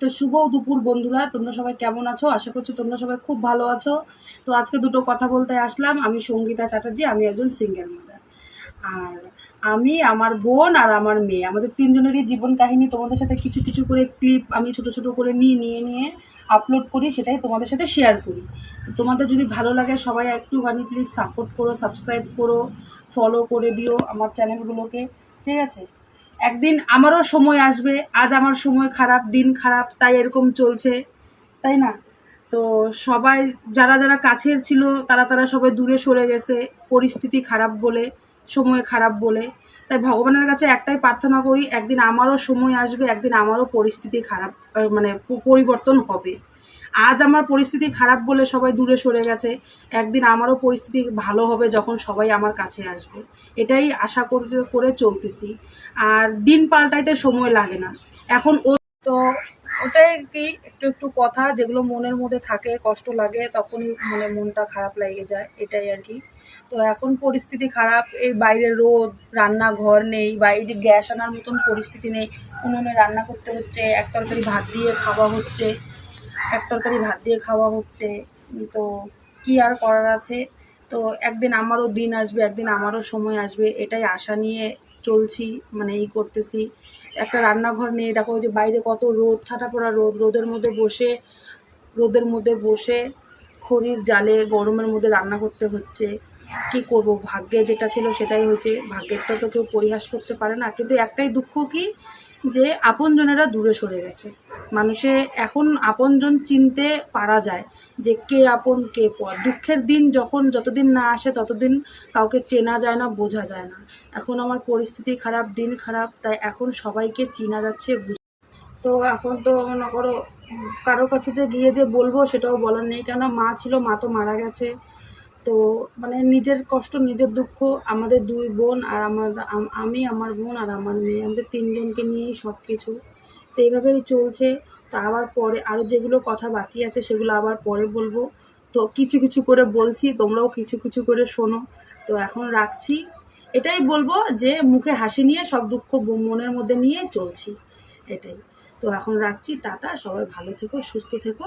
তো শুভ দুপুর বন্ধুরা, তোমরা সবাই কেমন আছো? আশা করছি তোমরা সবাই খুব ভালো আছো। তো আজকে দুটো কথা বলতে আসলাম। আমি সঙ্গীতা চ্যাটার্জি, আমি একজন সিঙ্গেল মাদার। আর আমি, আমার বোন আর আমার মেয়ে, আমাদের তিনজনেরই জীবন কাহিনী তোমাদের সাথে কিছু কিছু করে ক্লিপ আমি ছোট ছোট করে নিয়ে আপলোড করি, সেটাই তোমাদের সাথে শেয়ার করি। তো তোমাদের যদি ভালো লাগে সবাই একটুখানি প্লিজ সাপোর্ট করো, সাবস্ক্রাইব করো, ফলো করে দিও আমার চ্যানেলগুলোকে, ঠিক আছে? একদিন আমারও সময় আসবে। আজ আমার সময় খারাপ, দিন খারাপ, তাই এরকম চলছে, তাই না? তো সবাই যারা যারা কাছের ছিল তারা তারা সবাই দূরে সরে গেছে, পরিস্থিতি খারাপ বলে, সময় খারাপ বলে। তাই ভগবানের কাছে একটাই প্রার্থনা করি, একদিন আমারও সময় আসবে, একদিন আমারও পরিস্থিতি খারাপ, মানে পরিবর্তন হবে। আজ আমার পরিস্থিতি খারাপ বলে সবাই দূরে সরে গেছে, একদিন আমারও পরিস্থিতি ভালো হবে যখন সবাই আমার কাছে আসবে। এটাই আশা করে করে চলতেছি। আর দিন পাল্টাইতে সময় লাগে না এখন। তো ওটাই আর কি, একটু একটু কথা যেগুলো মনের মধ্যে থাকে, কষ্ট লাগে, তখনই মানে মনটা খারাপ লেগে যায়, এটাই আর কি। তো এখন পরিস্থিতি খারাপ, এই বাইরে রোদ, রান্নাঘর নেই, বা এই যে গ্যাস আনার মতন পরিস্থিতি নেই, উনুনে রান্না করতে হচ্ছে, এক তরকারি ভাত দিয়ে খাওয়া হচ্ছে, তো কি আর করার আছে? তো একদিন আমারও দিন আসবে, একদিন আমারও সময় আসবে, এটাই আশা নিয়ে চলছি, মানে এই করতেছি। একটা রান্নাঘর নিয়ে দেখো, ওই যে বাইরে কত রোদ, ঠাটা পড়া রোদ, রোদের মধ্যে বসে খড়ির জালে গরমের মধ্যে রান্না করতে হচ্ছে। কি করব, ভাগ্যে যেটা ছিল সেটাই হয়েছে, ভাগ্যেরটা তো কেউ পরিহাস করতে পারে না। কিন্তু একটাই দুঃখ কি, যে আপনজনেরা দূরে সরে গেছে। মানুষে এখন আপনজন চিনতে পারা যায়, যে কে আপন কে পর। দুঃখের দিন যতদিন না আসে ততদিন কাউকে চেনা যায় না, বোঝা যায় না। এখন আমার পরিস্থিতি খারাপ, দিন খারাপ, তাই এখন সবাইকে চেনা যাচ্ছে। তো এখন তো মনে করো কারোর কাছে যে গিয়ে যে বলবো সেটাও বলার নেই, কেননা মা ছিল, মা তো মারা গেছে। তো মানে নিজের কষ্ট, নিজের দুঃখ, আমাদের দুই বোন আর আমি, আমার বোন আর আমার মেয়ে, আমাদের তিনজনকে নিয়েই সব কিছু। তো এইভাবেই চলছে। তো আবার পরে আরও যেগুলো কথা বাকি আছে সেগুলো আবার পরে বলবো। তো কিছু কিছু করে বলছি, তোমরাও কিছু কিছু করে শোনো। তো এখন রাখছি। এটাই বলবো যে মুখে হাসি নিয়ে সব দুঃখ মনের মধ্যে নিয়ে চলছি, এটাই। তো এখন রাখছি, টাটা, সবাই ভালো থেকো, সুস্থ থেকো।